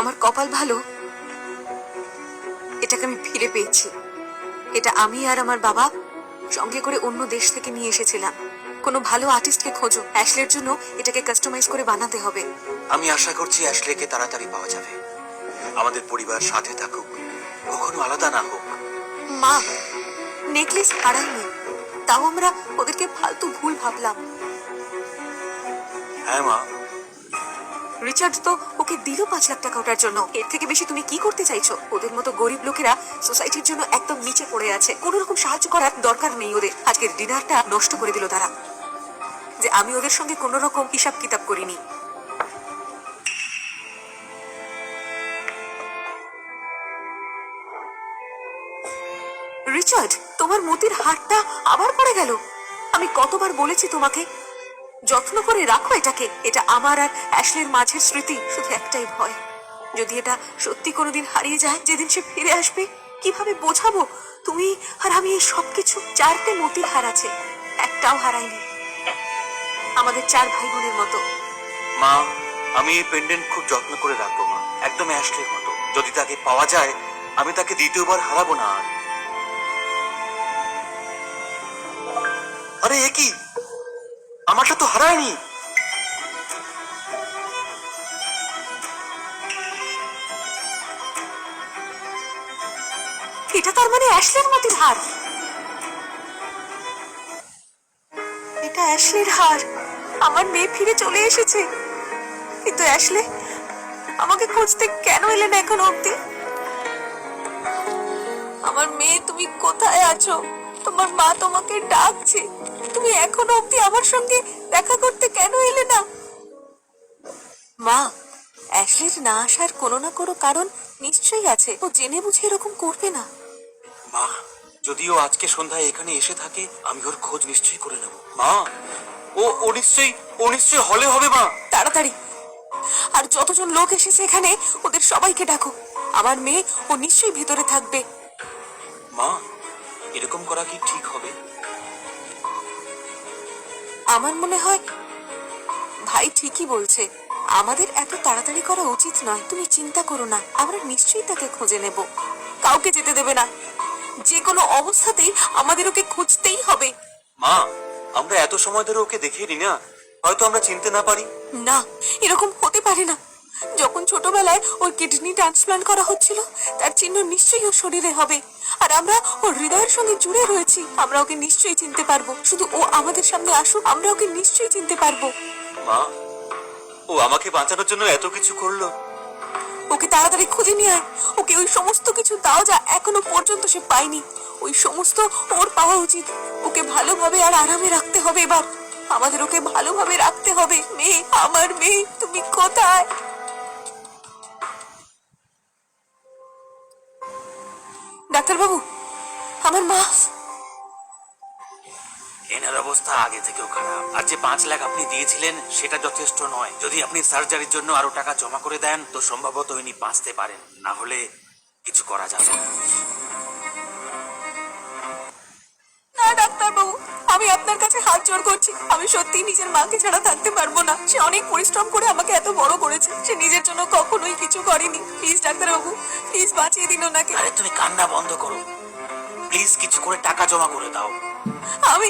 আমার কপাল ভালো, এটাকে আমি ফিরে পেয়েছি। এটা আমি আর আমার বাবা সঙ্গে করে অন্য দেশ থেকে নিয়ে এসেছিলাম। কোনো ভালো আর্টিস্টকে খোঁজো, অ্যাশলের জন্য এটাকে কাস্টমাইজ করে বানাতে হবে। আমি আশা করছি অ্যাশলেকে তাড়াতাড়ি পাওয়া যাবে। আমাদের পরিবার সাথে থাকুক, কখনো আলাদা না হোক। মা, নেকলেস হারাইনি, তাও আমরা ওদেরকে ফালতু ভুল ভাবলাম। হ্যাঁ মা, রিচার্ড তো ওকে দিল 5 লাখ টাকা ওটার জন্য। এর থেকে বেশি তুমি কি করতে চাইছো? ওদের মতো গরিব লোকেরা সোসাইটির জন্য একদম নিচে পড়ে আছে, কোনো রকম সাহায্য করার দরকার নেই ওদের। আজকের ডিনারটা নষ্ট করে দিল তারা, যে আমি ওদের সঙ্গে কোনো রকম হিসাব কিতাব করিনি। রিচার্ড, তোমার মতির হারটা আবার পড়ে গেল। আমি কতবার বলেছি তোমাকে যত্ন করে রাখো এটাকে। এটা আমার আর অ্যাশলের মাঝের স্মৃতি। শুধু একটাই ভয়, যদি এটা সত্যি কোনোদিন হারিয়ে যায়, যেদিন সে ফিরে আসবে, কিভাবে বোঝাবো? তুমি আর আমি এই সবকিছু। 4টে মতির হার আছে, একটাও হারাইনি। আমাদের 4 ভাই বোনের মতো। মা, আমি এই পেন্ডেন্ট খুব যত্ন করে রাখবো মা, একদম অ্যাশলের মতো। যদি তাকে পাওয়া যায়, আমি তাকে দ্বিতীয়বার হারাবো না আর। আরে এ কি, আমারটা তো হারায়নি। এটা তার মানে অ্যাশলের মতির হার। এটা অ্যাশলের হার। আমার মেয়ে ফিরে চলে এসেছে। কিন্তু অ্যাশলে, আমাকে খুঁজতে কেন এলে না এখন অব্দি? আমার মেয়ে, তুমি কোথায় আছো? তোমার মা তোমাকে ডাকছে। তুমি এখনো অব্দি আমার সঙ্গে দেখা করতে কেন এলে না? মা, অ্যাশলের না আসার কোনো না কোনো কারণ নিশ্চয়ই আছে। ও জেনে বুঝে এরকম করবে না। মা, যদিও আজকে সন্ধ্যায় এখানে এসে থাকে, আমি ওর খোঁজ নিশ্চয়ই করে নেব মা। ও নিশ্চয়ই হলে হবে মা। তাড়াতাড়ি। আর যতজন লোক এসেছে এখানে, ওদের সবাইকে ডাকো। আমার মেয়ে, ও নিশ্চয়ই ভেতরে থাকবে। মা, এরকম করা কি ঠিক হবে? আমার মনে হয় ভাই ঠিকই বলছে। আমাদের এত তাড়াতাড়ি করা উচিত নয়। তুমি চিন্তা করো না, আমরা নিশ্চয়ই তাকে খুঁজে নেব। কাউকে যেতে দেবে না। যে কোনো অবস্থাতেই আমাদের ওকে খুঁজতেই হবে। মা, আমরা এত সময় ধরে ওকে দেখিনি না, হয়তো আমরা চিনতে না পারি। না, এরকম হতে পারে না। যখন ছোটবেলায় ওর কিডনি ট্রান্সপ্লান্ট করা হচ্ছিল, তার চিহ্ন নিশ্চয়ই ওর শরীরে হবে। আর আমরা ওর হৃদয়ের সঙ্গে জুড়ে রয়েছি। আমরা ওকে নিশ্চয়ই চিনতে পারবো। শুধু ও আমাদের সামনে আসুক, আমরা ওকে নিশ্চয়ই চিনতে পারবো। মা, ও আমাকে বাঁচানোর জন্য এত কিছু করলো। ওকে তাড়াতাড়ি খুঁজে নিয়ে আয়। ওকে ওই সমস্ত কিছু দাও যা এখনো পর্যন্ত সে পায়নি। ওই সমস্ত ওর পাওয়া উচিত। ওকে ভালোভাবে আর আরামে রাখতে হবে এবার। আমাদের ওকে ভালোভাবে রাখতে হবে। মেয়ে, আমার মেয়ে, তুমি কোথায়? ডাক্তারবাবু, আমার মা। এনার অবস্থা আগে থেকেও খারাপ, আর যে 5 লাখ আপনি দিয়েছিলেন সেটা যথেষ্ট নয়। যদি আপনি সার্জারির জন্য আরো টাকা জমা করে দেন, তো সম্ভবত ইনি বাঁচতে পারেন, না হলে কিছু করা যাবে না। না ডাক্তারবাবু, আমি আপনার কাছে হাত জোড় করছি। আমি সত্যি নিজের মাকে ছাড়া থাকতে পারবো না। সে অনেক পরিশ্রম করে আমাকে এত বড় করেছে। সে নিজের জন্য কখনোই কিছু করেনি। প্লিজ ডাক্তারবাবু, প্লিজ বাঁচিয়ে দিন ওনাকে। আরে তুমি কান্না বন্ধ করো, প্লিজ কিছু করে টাকা জমা করে দাও। আমি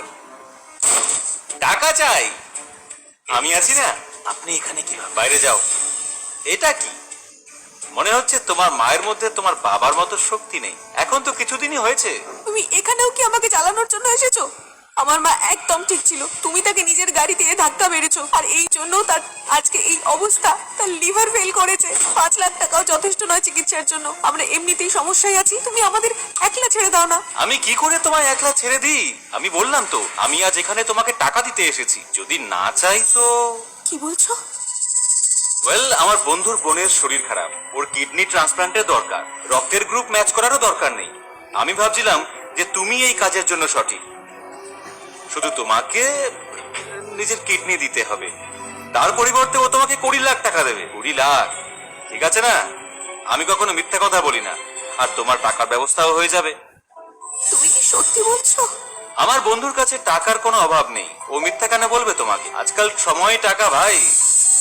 টাকা চাই? আমি আছি না। আপনি এখানে কি বাইরে যাও। এটা কি মনে হচ্ছে তোমার মায়ের মধ্যে তোমার বাবার মতো শক্তি নেই? এখন তো কিছুদিনই হয়েছে। তুমি এখানেও কি আমাকে জ্বালানোর জন্য এসেছো? আমার মা একদম ঠিক ছিল। তুমি তাকে নিজের গাড়িতে ধাক্কা মেরেছো, আর এই জন্য তার আজকে এই অবস্থা। তার লিভার ফেল করেছে। 5 লাখ টাকাও যথেষ্ট নয় চিকিৎসার জন্য। আমরা এমনিতেই সমস্যায় আছি। তুমি আমাদের একলা ছেড়ে দাও না। আমি কি করে তোমায় একলা ছেড়ে দিই? আমি বললাম তো, আমি আজ এখানে তোমাকে টাকা দিতে এসেছি। যদি না চাই তো। কি বলছো? ওয়েল, আমার বন্ধুর বোনের শরীর খারাপ, ওর কিডনি ট্রান্সপ্লান্টের দরকার। রক্তের গ্রুপ ম্যাচ করারও দরকার নেই। আমি ভাবছিলাম যে তুমি এই কাজের জন্য সঠিক। শুধু তোমাকে নিজের কিডনি দিতে হবে, তার পরিবর্তে ও তোমাকে 20 লাখ টাকা দেবে। 20 লাখ, ঠিক আছে না? আমি কখনো মিথ্যা কথা বলি না। আর তোমার টাকার ব্যবস্থাও হয়ে যাবে। তুমি কি সত্যি বলছো? আমার বন্ধুর কাছে টাকার কোনো অভাব নেই। ও মিথ্যা কেন বলবে তোমাকে? আজকাল সময় টাকা ভাই,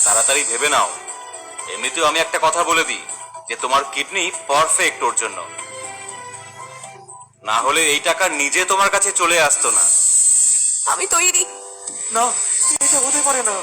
তাড়াতাড়ি ভেবে নাও। এমনিতেও আমি একটা কথা বলে দিই যে তোমার কিডনি পারফেক্ট ওর জন্য, না হলে এই টাকা নিজে তোমার কাছে চলে আসতো না। আমি তৈরি। না, এটা হতে পারে না।